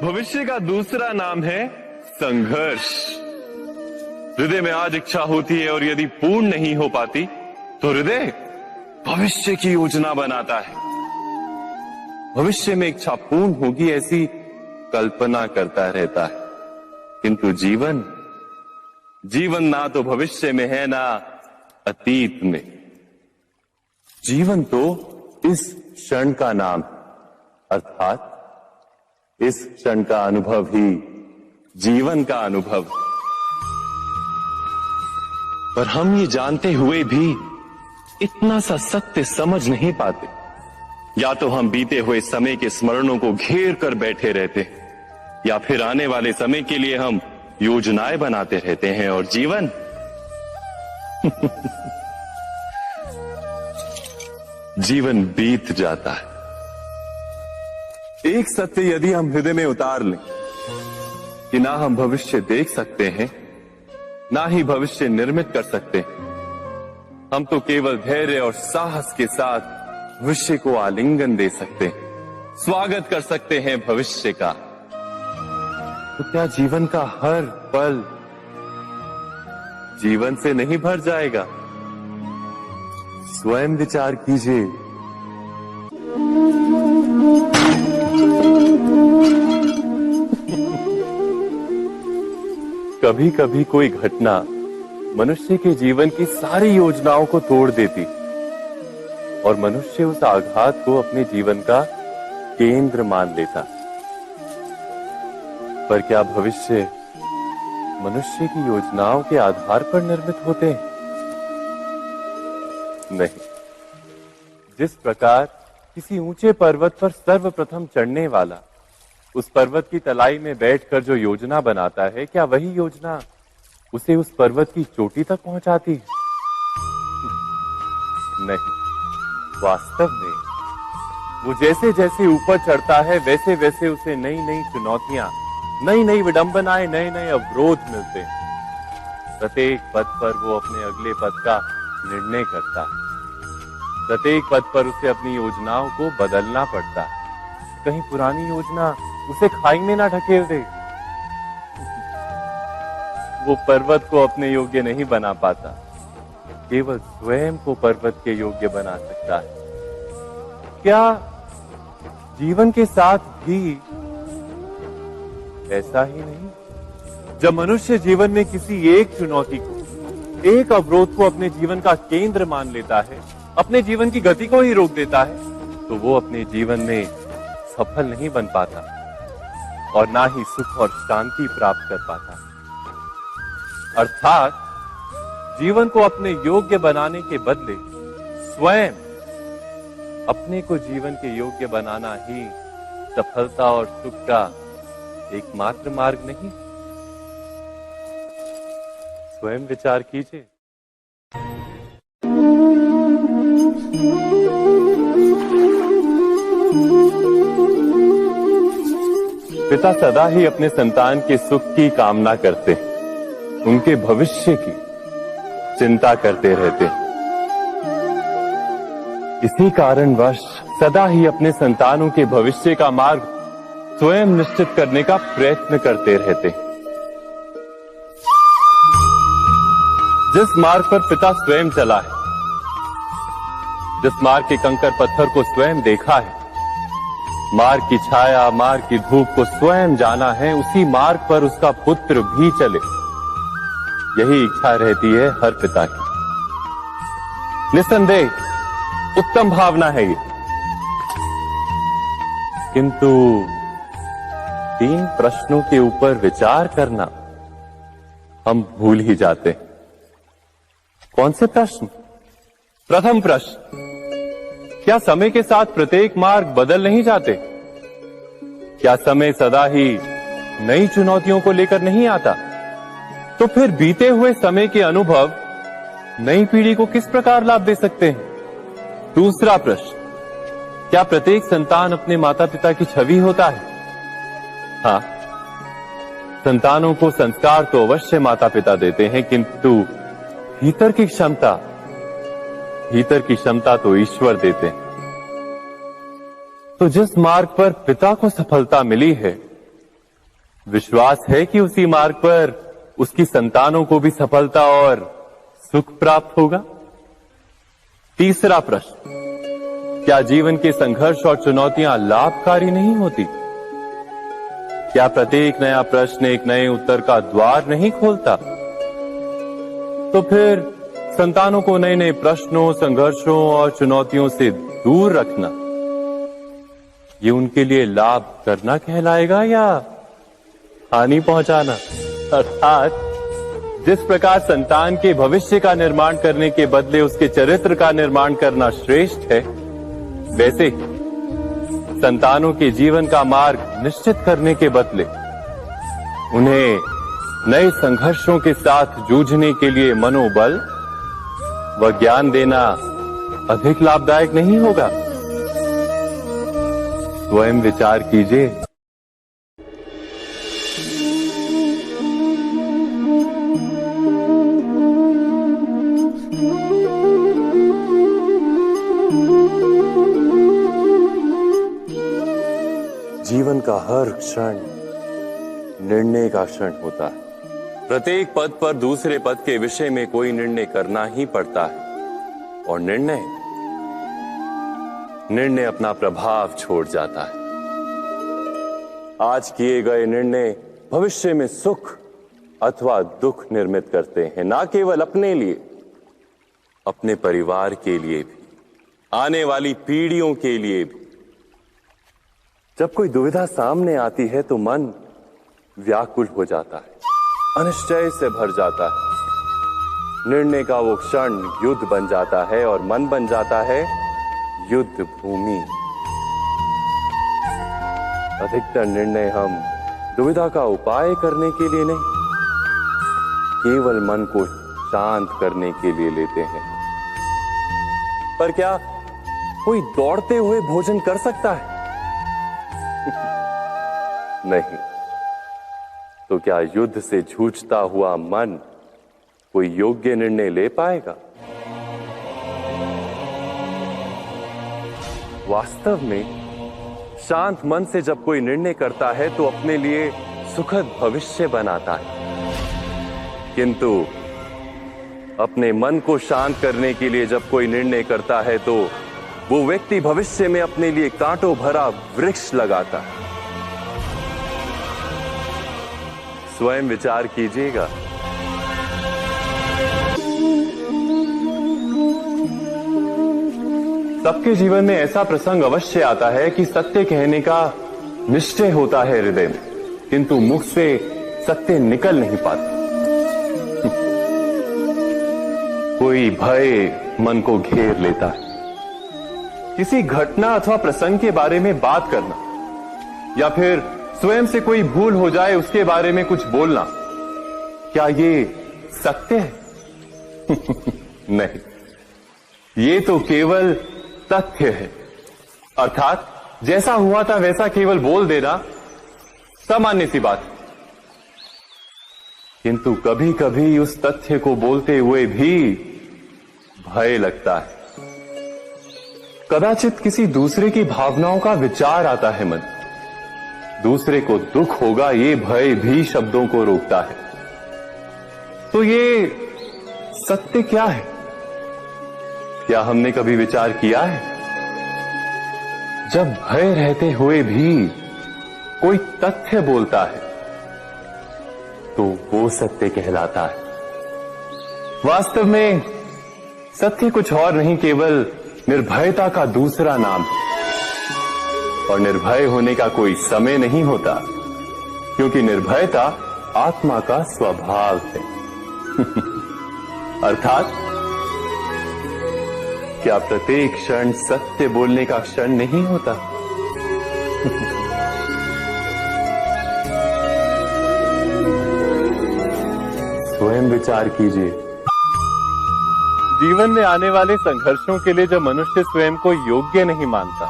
भविष्य का दूसरा नाम है संघर्ष। हृदय में आज इच्छा होती है और यदि पूर्ण नहीं हो पाती तो हृदय भविष्य की योजना बनाता है। भविष्य में इच्छा पूर्ण होगी ऐसी कल्पना करता रहता है, किंतु जीवन ना तो भविष्य में है ना अतीत में। जीवन तो इस क्षण का नाम, अर्थात इस क्षण का अनुभव ही जीवन का अनुभव। पर हम ये जानते हुए भी इतना सा सत्य समझ नहीं पाते। या तो हम बीते हुए समय के स्मरणों को घेर कर बैठे रहते हैं, या फिर आने वाले समय के लिए हम योजनाएं बनाते रहते हैं और जीवन जीवन बीत जाता है। एक सत्य यदि हम हृदय में उतार लें कि ना हम भविष्य देख सकते हैं, ना ही भविष्य निर्मित कर सकते हैं, हम तो केवल धैर्य और साहस के साथ भविष्य को आलिंगन दे सकते हैं, स्वागत कर सकते हैं भविष्य का। तो क्या जीवन का हर पल जीवन से नहीं भर जाएगा? स्वयं विचार कीजिए। कभी कभी कोई घटना मनुष्य के जीवन की सारी योजनाओं को तोड़ देती और मनुष्य उस आघात को अपने जीवन का केंद्र मान लेता। पर क्या भविष्य मनुष्य की योजनाओं के आधार पर निर्मित होते हैं? नहीं। जिस प्रकार किसी ऊंचे पर्वत पर सर्वप्रथम चढ़ने वाला उस पर्वत की तलाई में बैठकर जो योजना बनाता है, क्या वही योजना उसे उस पर्वत की चोटी तक पहुंचाती है? नहीं। वास्तव में वो जैसे जैसे ऊपर चढ़ता है वैसे वैसे उसे नई नई चुनौतियां, नई नई विडंबनाएं, नए नए अवरोध मिलते हैं। प्रत्येक पद पर वो अपने अगले पद का निर्णय करता है। प्रत्येक पद पर उसे अपनी योजनाओं को बदलना पड़ता है। कहीं पुरानी योजना उसे खाई में ना ढकेल दे। वो पर्वत को अपने योग्य नहीं बना पाता, केवल स्वयं को पर्वत के योग्य बना सकता है। क्या जीवन के साथ भी ऐसा ही नहीं? जब मनुष्य जीवन में किसी एक चुनौती को, एक अवरोध को अपने जीवन का केंद्र मान लेता है, अपने जीवन की गति को ही रोक देता है, तो वो अपने जीवन में सफल नहीं बन पाता और ना ही सुख और शांति प्राप्त कर पाता। अर्थात जीवन को अपने योग्य बनाने के बदले स्वयं अपने को जीवन के योग्य बनाना ही सफलता और सुख का एकमात्र मार्ग नहीं। स्वयं विचार कीजिए। पिता सदा ही अपने संतान के सुख की कामना करते, उनके भविष्य की चिंता करते रहते। इसी कारणवश सदा ही अपने संतानों के भविष्य का मार्ग स्वयं निश्चित करने का प्रयत्न करते रहते। जिस मार्ग पर पिता स्वयं चला है, जिस मार्ग के कंकर पत्थर को स्वयं देखा है, मार्ग की छाया, मार्ग की धूप को स्वयं जाना है, उसी मार्ग पर उसका पुत्र भी चले, यही इच्छा रहती है हर पिता की। निस्संदेह उत्तम भावना है ये, किंतु 3 प्रश्नों के ऊपर विचार करना हम भूल ही जाते हैं। कौन से प्रश्न? प्रथम प्रश्न, क्या समय के साथ प्रत्येक मार्ग बदल नहीं जाते? क्या समय सदा ही नई चुनौतियों को लेकर नहीं आता? तो फिर बीते हुए समय के अनुभव नई पीढ़ी को किस प्रकार लाभ दे सकते हैं? दूसरा प्रश्न, क्या प्रत्येक संतान अपने माता पिता की छवि होता है? हाँ, संतानों को संस्कार तो अवश्य माता पिता देते हैं, किंतु भीतर की क्षमता तो ईश्वर देते हैं। तो जिस मार्ग पर पिता को सफलता मिली है, विश्वास है कि उसी मार्ग पर उसकी संतानों को भी सफलता और सुख प्राप्त होगा? तीसरा प्रश्न, क्या जीवन के संघर्ष और चुनौतियां लाभकारी नहीं होती? क्या प्रत्येक नया प्रश्न एक नए उत्तर का द्वार नहीं खोलता? तो फिर संतानों को नए नए प्रश्नों, संघर्षों और चुनौतियों से दूर रखना, ये उनके लिए लाभ करना कहलाएगा या हानि पहुंचाना? अर्थात जिस प्रकार संतान के भविष्य का निर्माण करने के बदले उसके चरित्र का निर्माण करना श्रेष्ठ है, वैसे ही संतानों के जीवन का मार्ग निश्चित करने के बदले उन्हें नए संघर्षों के साथ जूझने के लिए मनोबल व ज्ञान देना अधिक लाभदायक नहीं होगा? स्वयं विचार कीजिए। जीवन का हर क्षण निर्णय का क्षण होता है। प्रत्येक पद पर दूसरे पद के विषय में कोई निर्णय करना ही पड़ता है और निर्णय अपना प्रभाव छोड़ जाता है। आज किए गए निर्णय भविष्य में सुख अथवा दुख निर्मित करते हैं, ना केवल अपने लिए, अपने परिवार के लिए भी, आने वाली पीढ़ियों के लिए भी। जब कोई दुविधा सामने आती है तो मन व्याकुल हो जाता है, अनिश्चय से भर जाता है। निर्णय का वो क्षण युद्ध बन जाता है और मन बन जाता है युद्ध भूमि। अधिकतर निर्णय हम दुविधा का उपाय करने के लिए नहीं, केवल मन को शांत करने के लिए लेते हैं। पर क्या कोई दौड़ते हुए भोजन कर सकता है? नहीं। तो क्या युद्ध से जूझता हुआ मन कोई योग्य निर्णय ले पाएगा? वास्तव में शांत मन से जब कोई निर्णय करता है तो अपने लिए सुखद भविष्य बनाता है, किंतु अपने मन को शांत करने के लिए जब कोई निर्णय करता है तो वो व्यक्ति भविष्य में अपने लिए कांटों भरा वृक्ष लगाता है। स्वयं विचार कीजिएगा। सबके जीवन में ऐसा प्रसंग अवश्य आता है कि सत्य कहने का निश्चय होता है हृदय में, किंतु मुख से सत्य निकल नहीं पाता। कोई भय मन को घेर लेता है। किसी घटना अथवा प्रसंग के बारे में बात करना या फिर स्वयं से कोई भूल हो जाए उसके बारे में कुछ बोलना, क्या ये सत्य है? नहीं, ये तो केवल तथ्य है। अर्थात जैसा हुआ था वैसा केवल बोल देना सामान्य सी बात है। किंतु कभी कभी उस तथ्य को बोलते हुए भी भय लगता है। कदाचित किसी दूसरे की भावनाओं का विचार आता है मन, दूसरे को दुख होगा ये भय भी शब्दों को रोकता है। तो ये सत्य क्या है? क्या हमने कभी विचार किया है? जब भय रहते हुए भी कोई तथ्य बोलता है तो वो सत्य कहलाता है। वास्तव में सत्य कुछ और नहीं, केवल निर्भयता का दूसरा नाम है। और निर्भय होने का कोई समय नहीं होता, क्योंकि निर्भयता आत्मा का स्वभाव है। अर्थात क्या प्रत्येक क्षण सत्य बोलने का क्षण नहीं होता? स्वयं विचार कीजिए। जीवन में आने वाले संघर्षों के लिए जब मनुष्य स्वयं को योग्य नहीं मानता,